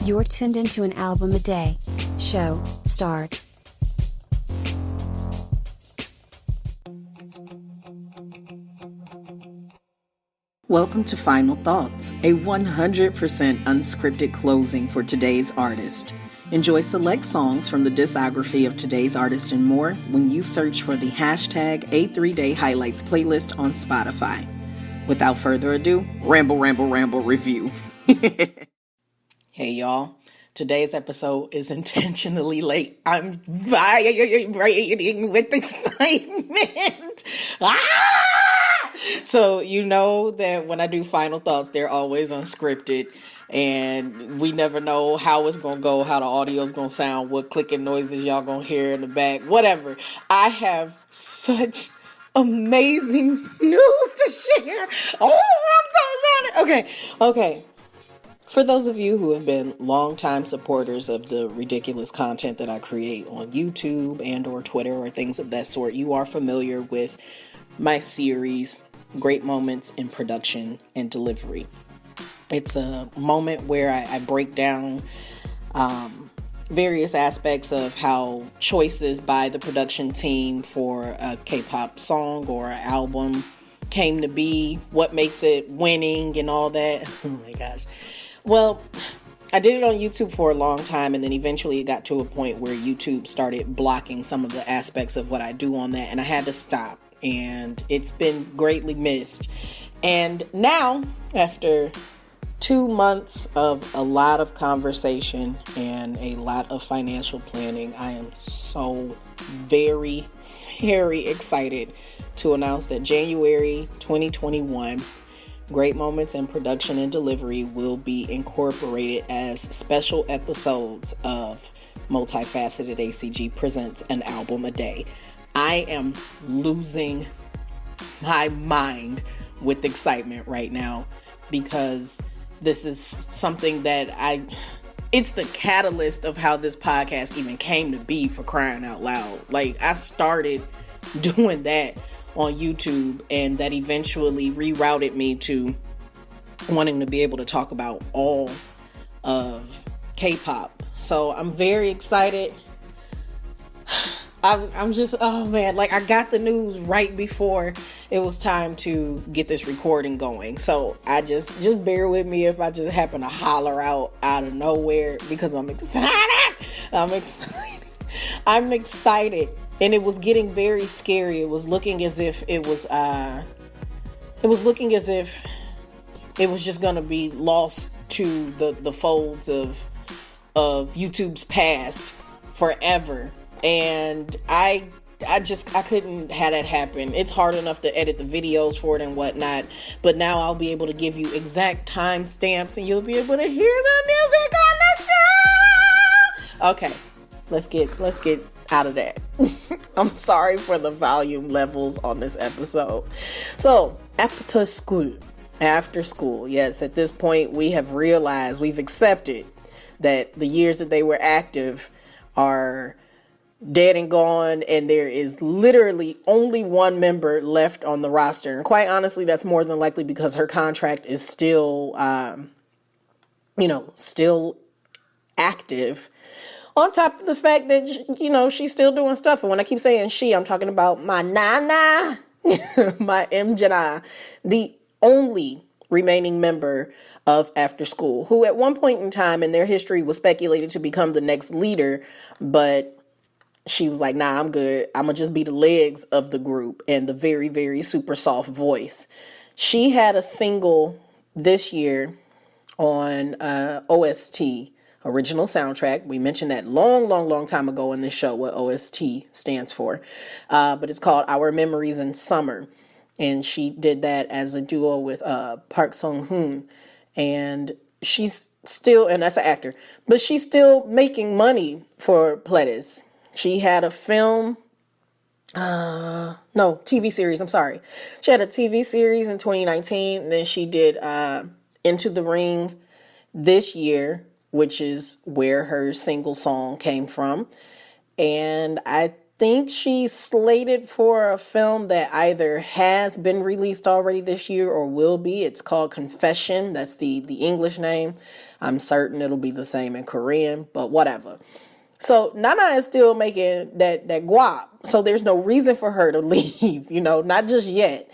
You're tuned into an album a day. Show, start. Welcome to Final Thoughts, a 100% unscripted closing for today's artist. Enjoy select songs from the discography of today's artist and more when you search for the hashtag A3Day Highlights playlist on Spotify. Without further ado, ramble review. Hey y'all, today's episode is intentionally late. I'm vibrating with excitement. So you know that when I do Final Thoughts, they're always unscripted. And we never know how it's going to go, how the audio's going to sound, what clicking noises y'all going to hear in the back, whatever. I have such amazing news to share. Oh, I'm so excited. Okay. For those of you who have been longtime supporters of the ridiculous content that I create on YouTube and or Twitter or things of that sort, you are familiar with my series, Great Moments in Production and Delivery. It's a moment where I break down various aspects of how choices by the production team for a K-pop song or an album came to be, what makes it winning and all that. Oh my gosh. Well, I did it on YouTube for a long time, and then eventually it got to a point where YouTube started blocking some of the aspects of what I do on that, and I had to stop, and it's been greatly missed. And now, after 2 months of a lot of conversation and a lot of financial planning, I am so very, very excited to announce that January 2021, Great Moments in Production and Delivery will be incorporated as special episodes of Multifacetedacg presents an album a day. I am losing my mind with excitement right now because this is something that it's the catalyst of how this podcast even came to be, for crying out loud. Like, I started doing that on YouTube, and that eventually rerouted me to wanting to be able to talk about all of K-pop. So I'm very excited. I'm just, oh man, like I got the news right before it was time to get this recording going. So I just bear with me if I just happen to holler out of nowhere, because I'm excited. I'm excited. And it was getting very scary. It was looking as if it was just going to be lost to the folds of YouTube's past forever. And I couldn't have that happen. It's hard enough to edit the videos for it and whatnot, but now I'll be able to give you exact timestamps and you'll be able to hear the music on the show. Okay, let's get out of that. I'm sorry for the volume levels on this episode. So, after school, yes, at this point we have realized, we've accepted that the years that they were active are dead and gone, and there is literally only one member left on the roster. And quite honestly, that's more than likely because her contract is still, still active. On top of the fact that, she's still doing stuff. And when I keep saying she, I'm talking about my Nana, my Mjana, the only remaining member of After School, who at one point in time in their history was speculated to become the next leader. But she was like, nah, I'm good. I'm going to just be the legs of the group and the very, very super soft voice. She had a single this year on OST, original soundtrack. We mentioned that long time ago in this show, what OST stands for. But it's called Our Memories in Summer. And she did that as a duo with Park Sung-hoon. And she's still, and that's an actor, but she's still making money for Pledis. She had a TV series. I'm sorry. She had a TV series in 2019. And then she did Into the Ring this year, which is where her single song came from. And I think she's slated for a film that either has been released already this year or will be. It's called Confession. That's the English name. I'm certain it'll be the same in Korean, but whatever. So Nana is still making that guap. So there's no reason for her to leave, not just yet.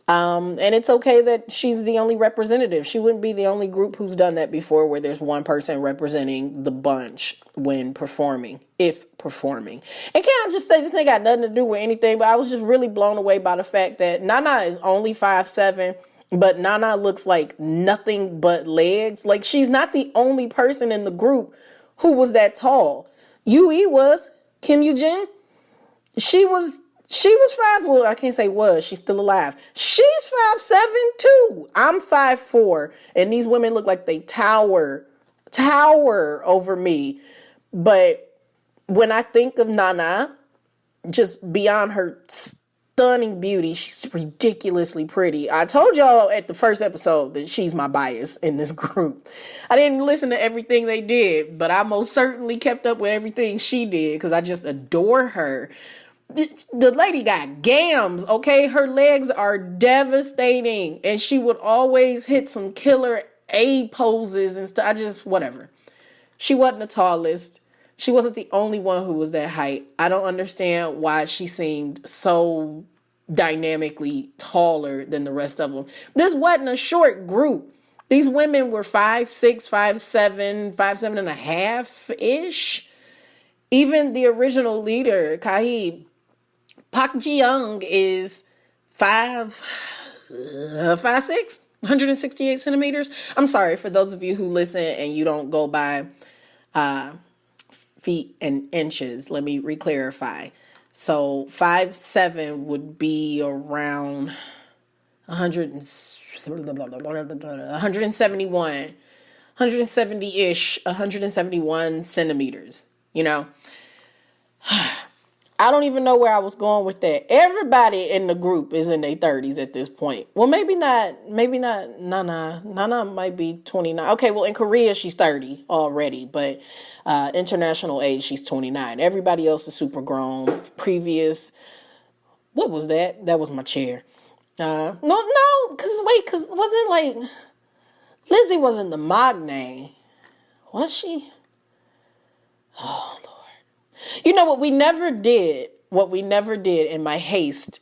And it's okay that she's the only representative. She wouldn't be the only group who's done that before, where there's one person representing the bunch when performing, if performing. And can I just say, this ain't got nothing to do with anything, but I was just really blown away by the fact that Nana is only 5'7", but Nana looks like nothing but legs. Like, she's not the only person in the group who was that tall. Yui was, Kim Yoo-jin, she was 5, well, I can't say was, she's still alive. She's 5'7" too. I'm 5'4", and these women look like they tower over me. But when I think of Nana, just beyond her stunning beauty, she's ridiculously pretty. I told y'all at the first episode that she's my bias in this group. I didn't listen to everything they did, but I most certainly kept up with everything she did because I just adore her. The lady got gams, okay? Her legs are devastating, and she would always hit some killer A poses and stuff. Whatever. She wasn't the tallest. She wasn't the only one who was that height. I don't understand why she seemed so dynamically taller than the rest of them. This wasn't a short group. These women were 5'6", 5'7", 5'7" and a half-ish. Even the original leader, Kahib, Park Ji-young is 5'6", 168 centimeters. I'm sorry for those of you who listen and you don't go by feet and inches. Let me re-clarify. So 5'7" would be around 170-ish, 171 centimeters, I don't even know where I was going with that. Everybody in the group is in their 30s at this point. Well, maybe not Nana. Nana might be 29. Okay, well, in Korea, she's 30 already, but international age, she's 29. Everybody else is super grown. What was that? That was my chair. No, because wasn't like, Lizzie wasn't the Magne. Was she? Oh, Lord. You know what we never did in my haste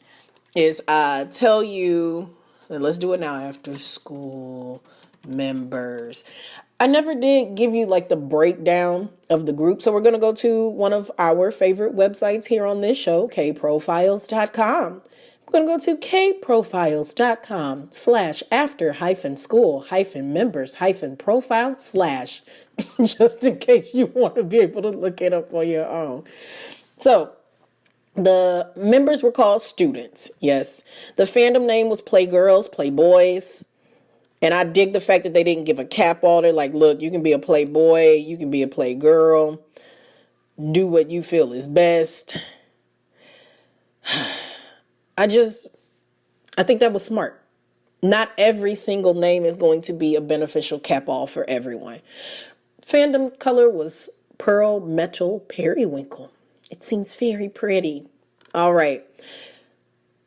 is tell you, and let's do it now, after school members. I never did give you like the breakdown of the group. So we're going to go to one of our favorite websites here on this show, kprofiles.com. We're going to go to kprofiles.com/after-school-members-profile/ just in case you want to be able to look it up on your own. So the members were called students. Yes. The fandom name was Playgirls, Playboys. And I dig the fact that they didn't give a cap on it. Like, look, you can be a Playboy, you can be a Playgirl. Do what you feel is best. I think that was smart. Not every single name is going to be a beneficial cap-all for everyone. Fandom color was Pearl Metal Periwinkle. It seems very pretty. All right.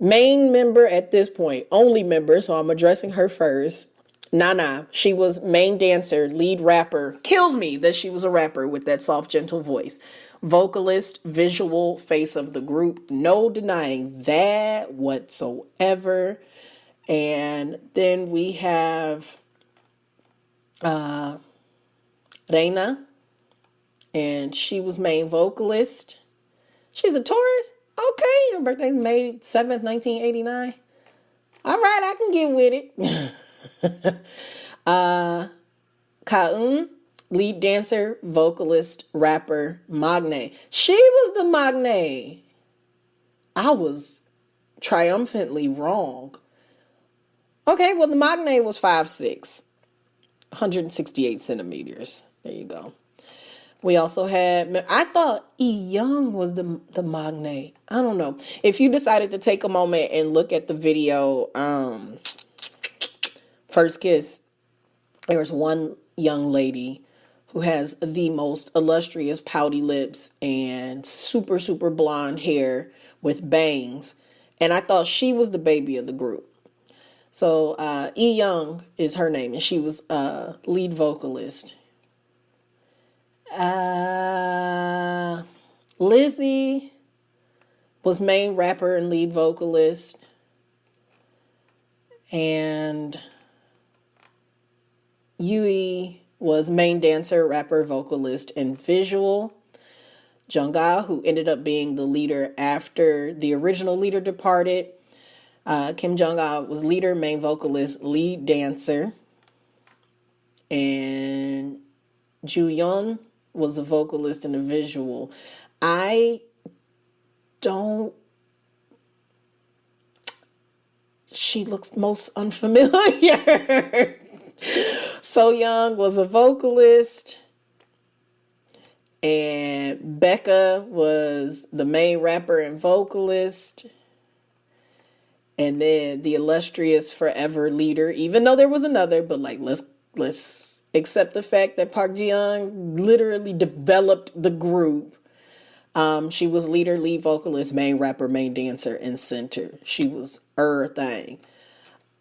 Main member at this point, only member, so I'm addressing her first. Nana, she was main dancer, lead rapper. Kills me that she was a rapper with that soft, gentle voice. Vocalist, visual face of the group. No denying that whatsoever. And then we have Reina, and she was main vocalist. She's a Taurus. Okay, her birthday's May 7th, 1989. All right, I can get with it. Kaun, lead dancer, vocalist, rapper, Magne. She was the Magne. I was triumphantly wrong. Okay, well, the Magne was 5'6", 168 centimeters. There you go. We also had, I thought E. Young was the Magne. I don't know. If you decided to take a moment and look at the video, First Kiss, there was one young lady who has the most illustrious pouty lips and super, super blonde hair with bangs. And I thought she was the baby of the group. So E Young is her name, and she was lead vocalist. Lizzie was main rapper and lead vocalist. And Yui was main dancer, rapper, vocalist, and visual. Jung-ah, who ended up being the leader after the original leader departed. Kim Jung-ah was leader, main vocalist, lead dancer. And Ju-yeon was a vocalist and a visual. She looks most unfamiliar. So Young was a vocalist. And Becca was the main rapper and vocalist. And then the illustrious forever leader, even though there was another, but like, let's accept the fact that Park Ji-young literally developed the group. She was leader, lead vocalist, main rapper, main dancer, and center. She was her thing.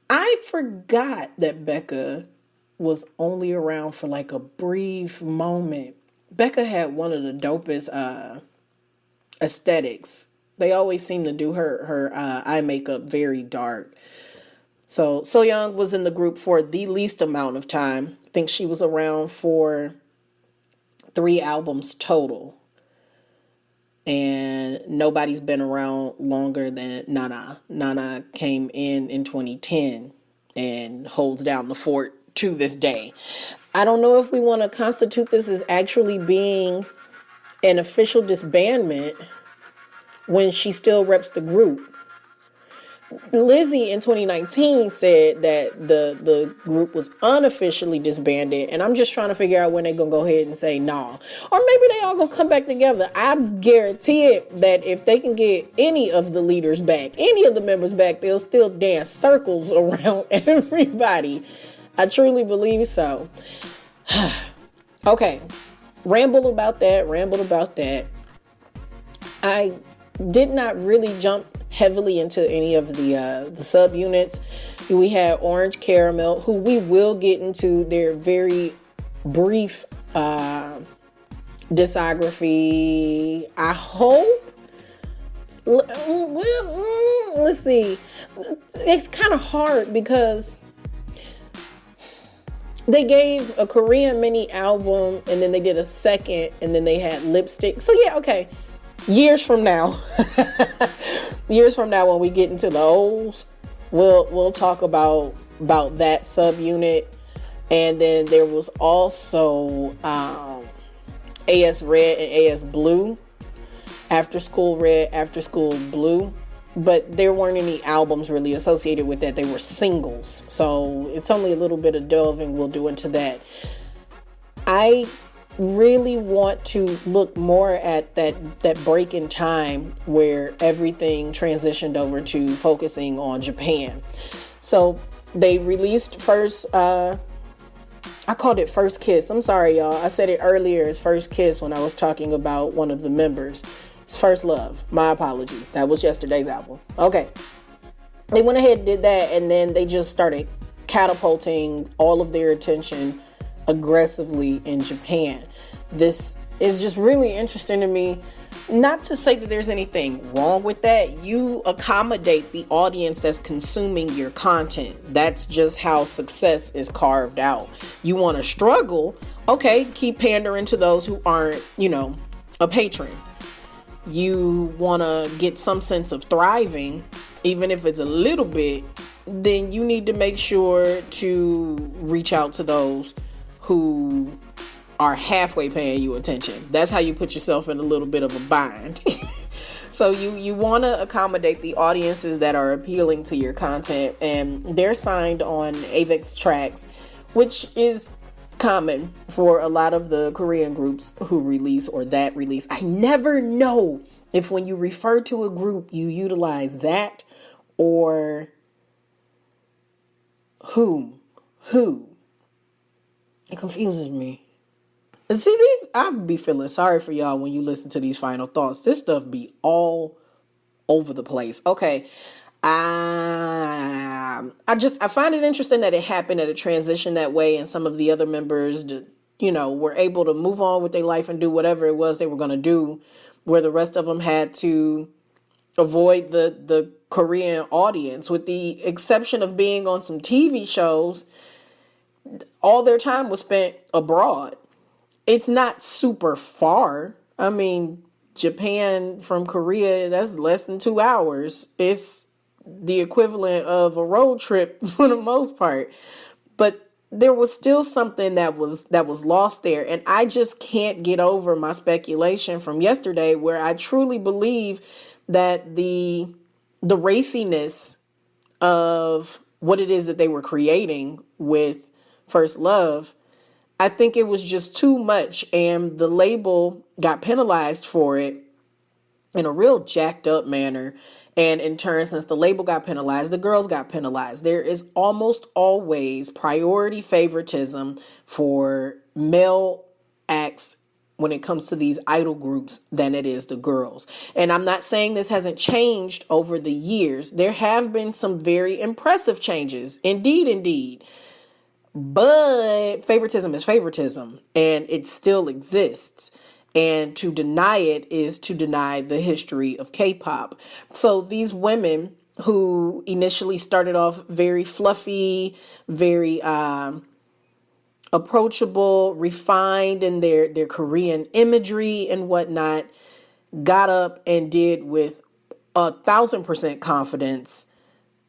I forgot that Becca was only around for like a brief moment. Becca had one of the dopest aesthetics. They always seem to do her eye makeup very dark. So Young was in the group for the least amount of time. I think she was around for 3 albums total. And nobody's been around longer than Nana. Nana came in 2010 and holds down the fort to this day. I don't know if we want to constitute this as actually being an official disbandment when she still reps the group. Lizzie in 2019 said that the group was unofficially disbanded, and I'm just trying to figure out when they're going to go ahead and say nah. Or maybe they all going to come back together. I guarantee it that if they can get any of the leaders back, any of the members back, they'll still dance circles around everybody. I truly believe so. Okay, rambled about that. I did not really jump heavily into any of the subunits. We had Orange Caramel, who we will get into their very brief discography. I hope. Let's see. It's kind of hard because they gave a Korean mini album, and then they did a second, and then they had Lipstick. So yeah, okay. Years from now, when we get into the olds, we'll talk about that subunit. And then there was also AS Red and AS Blue, After School Red, After School Blue. But there weren't any albums really associated with that. They were singles. So it's only a little bit of delving we'll do into that. I really want to look more at that break in time where everything transitioned over to focusing on Japan. So they released first, I called it First Kiss. I'm sorry, y'all. I said it earlier as First Kiss when I was talking about one of the members. It's First Love. My apologies. That was yesterday's album. Okay. They went ahead and did that, and then they just started catapulting all of their attention aggressively in Japan. This is just really interesting to me. Not to say that there's anything wrong with that. You accommodate the audience that's consuming your content. That's just how success is carved out. You want to struggle? Okay, keep pandering to those who aren't, a patron. You want to get some sense of thriving, even if it's a little bit, then you need to make sure to reach out to those who are halfway paying you attention. That's how you put yourself in a little bit of a bind. So you want to accommodate the audiences that are appealing to your content, and they're signed on Avex Tracks, which is common for a lot of the Korean groups who release or that release. I never know if when you refer to a group, you utilize that or whom. It confuses me. And see, I be feeling sorry for y'all when you listen to these final thoughts. This stuff be all over the place. Okay. I find it interesting that it happened at a transition that way, and some of the other members, were able to move on with their life and do whatever it was they were going to do, where the rest of them had to avoid the Korean audience, with the exception of being on some TV shows. All their time was spent abroad. It's not super far. I mean, Japan from Korea, that's less than 2 hours. It's the equivalent of a road trip for the most part. But there was still something that was lost there. And I just can't get over my speculation from yesterday, where I truly believe that the raciness of what it is that they were creating with First Love, I think it was just too much, and the label got penalized for it in a real jacked up manner. And in turn, since the label got penalized, the girls got penalized. There is almost always priority favoritism for male acts when it comes to these idol groups than it is the girls. And I'm not saying this hasn't changed over the years. There have been some very impressive changes. Indeed. But favoritism is favoritism, and it still exists. And to deny it is to deny the history of K-pop. So these women who initially started off very fluffy, very approachable, refined in their Korean imagery and whatnot, got up and did with 1,000% confidence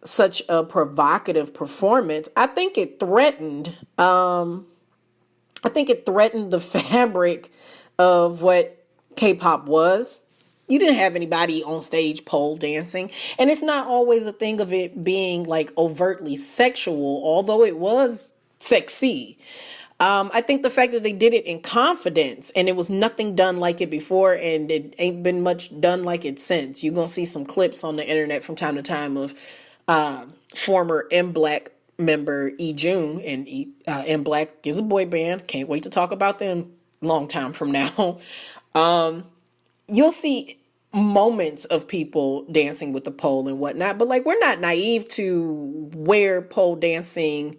such a provocative performance. I think it threatened the fabric of what K-pop was. You didn't have anybody on stage pole dancing, and it's not always a thing of it being like overtly sexual, although it was sexy. I think the fact that they did it in confidence, and it was nothing done like it before, and it ain't been much done like it since. You're gonna see some clips on the internet from time to time of former M Black member Jun, and M Black is a boy band. Can't wait to talk about them long time from now. You'll see moments of people dancing with the pole and whatnot, but like, we're not naive to where pole dancing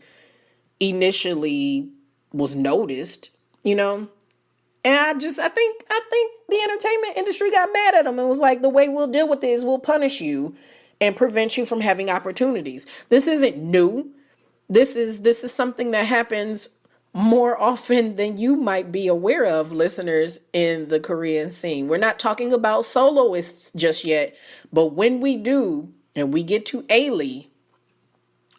initially was noticed, And I think the entertainment industry got mad at them and was like, the way we'll deal with this, we'll punish you and prevent you from having opportunities. This isn't new. This is something that happens more often than you might be aware of, listeners, in the Korean scene. We're not talking about soloists just yet, but when we do, and we get to A.Lee,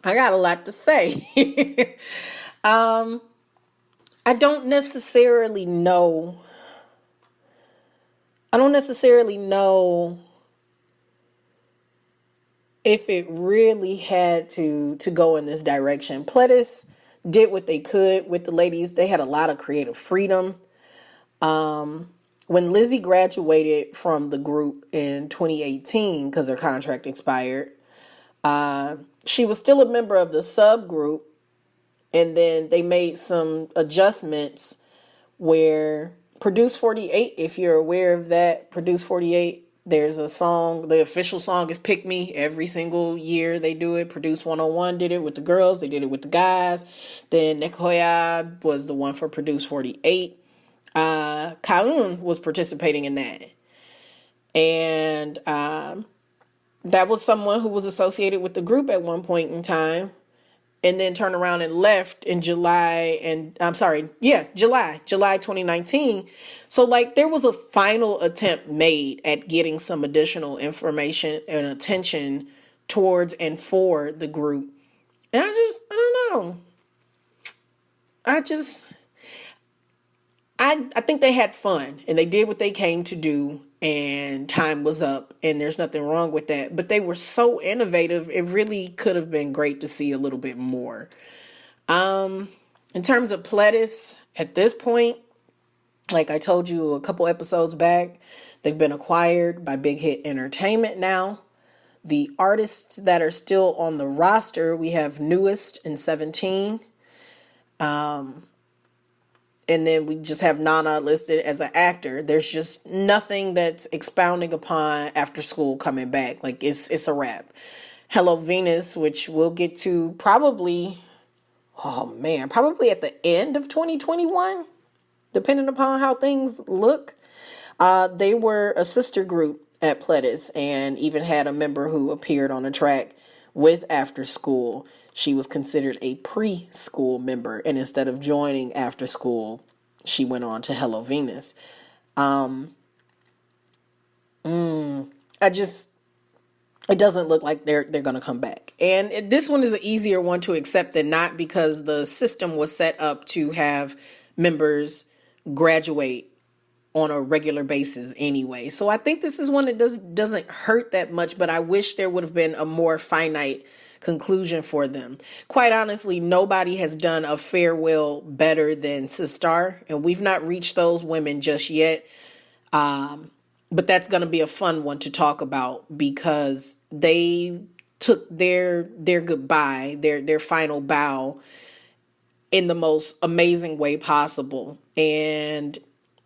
I got a lot to say. I don't necessarily know if it really had to go in this direction. Pledis did what they could with the ladies. They had a lot of creative freedom. When Lizzie graduated from the group in 2018, because her contract expired, she was still a member of the subgroup. And then they made some adjustments where Produce 48, if you're aware of that, Produce 48, there's a song, the official song is Pick Me. Every single year they do it. Produce 101 did it with the girls. They did it with the guys. Then Nekoya was the one for Produce 48. Kaun was participating in that. And that was someone who was associated with the group at one point in time, and then turned around and left in July 2019. So like, there was a final attempt made at getting some additional information and attention towards and for the group. And I don't know. I think they had fun and they did what they came to do, and time was up, and there's nothing wrong with that. But they were so innovative. It really could have been great to see a little bit more. In terms of Pledis, at this point, like I told you a couple episodes back, they've been acquired by Big Hit Entertainment now. The artists that are still on the roster, we have Newest and 17. And then we just have Nana listed as an actor. There's just nothing that's expounding upon After School coming back. Like, it's a wrap. Hello Venus, which we'll get to probably at the end of 2021, depending upon how things look. They were a sister group at Pledis and even had a member who appeared on a track with After School. She was considered a preschool member, and instead of joining After School, she went on to Hello Venus. It doesn't look like they're going to come back. And this one is an easier one to accept than not, because the system was set up to have members graduate on a regular basis anyway. So I think this is one that doesn't hurt that much, but I wish there would have been a more finite conclusion for them. Quite honestly, nobody has done a farewell better than Sistar, and we've not reached those women just yet. But that's going to be a fun one to talk about, because they took their goodbye, their final bow in the most amazing way possible. And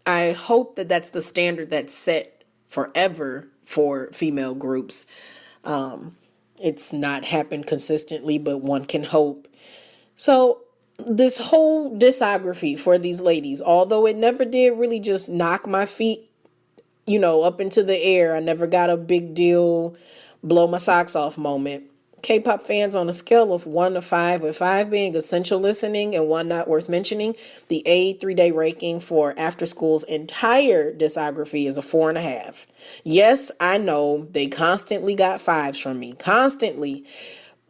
I hope that that's the standard that's set forever for female groups. It's not happened consistently, but one can hope. So this whole discography for these ladies, although it never did really just knock my feet, up into the air, I never got a big deal, blow my socks off moment. K-pop fans, on a scale of 1 to 5, with 5 being essential listening and 1 not worth mentioning, the A3Day ranking for After School's entire discography is a 4.5. Yes, I know they constantly got 5s from me, constantly,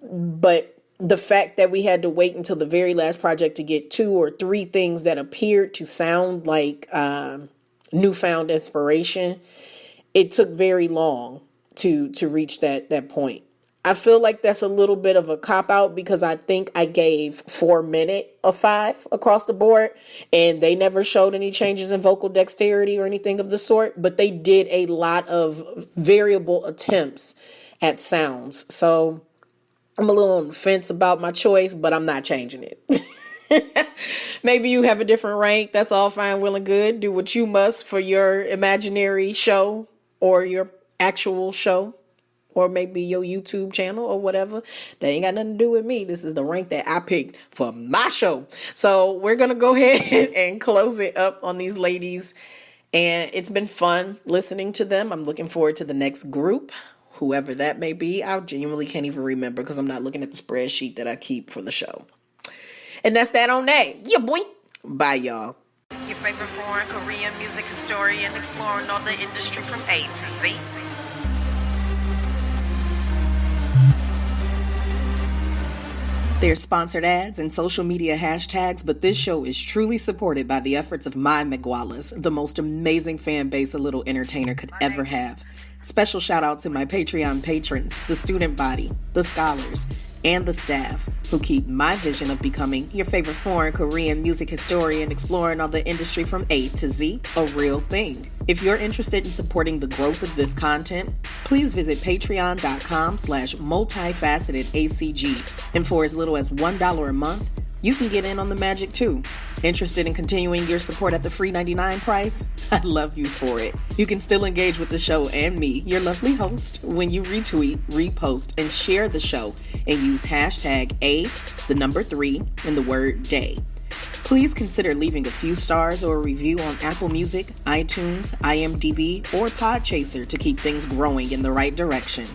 but the fact that we had to wait until the very last project to get 2 or 3 things that appeared to sound like newfound inspiration, it took very long to reach that point. I feel like that's a little bit of a cop-out, because I think I gave 4 Minute a 5 across the board, and they never showed any changes in vocal dexterity or anything of the sort, but they did a lot of variable attempts at sounds. So I'm a little on the fence about my choice, but I'm not changing it. Maybe you have a different rank. That's all fine, well and good. Do what you must for your imaginary show or your actual show, or maybe your YouTube channel or whatever. That ain't got nothing to do with me. This is the rank that I picked for my show. So we're going to go ahead and close it up on these ladies. And it's been fun listening to them. I'm looking forward to the next group, whoever that may be. I genuinely can't even remember, because I'm not looking at the spreadsheet that I keep for the show. And that's that on that. Yeah, boy. Bye, y'all. Your favorite foreign Korean music historian, exploring all the industry from A to Z. There's sponsored ads and social media hashtags, but this show is truly supported by the efforts of my Migualas, the most amazing fan base a little entertainer could ever have. Special shout out to my Patreon patrons, the student body, the scholars, and the staff who keep my vision of becoming your favorite foreign Korean music historian, exploring all the industry from A to Z, a real thing. If you're interested in supporting the growth of this content, please visit patreon.com/multifacetedacg. And for as little as $1 a month, you can get in on the magic too. Interested in continuing your support at the free $99 price? I'd love you for it. You can still engage with the show and me, your lovely host, when you retweet, repost, and share the show and use hashtag A3 and the word day. Please consider leaving a few stars or a review on Apple Music, iTunes, IMDb, or Podchaser to keep things growing in the right direction.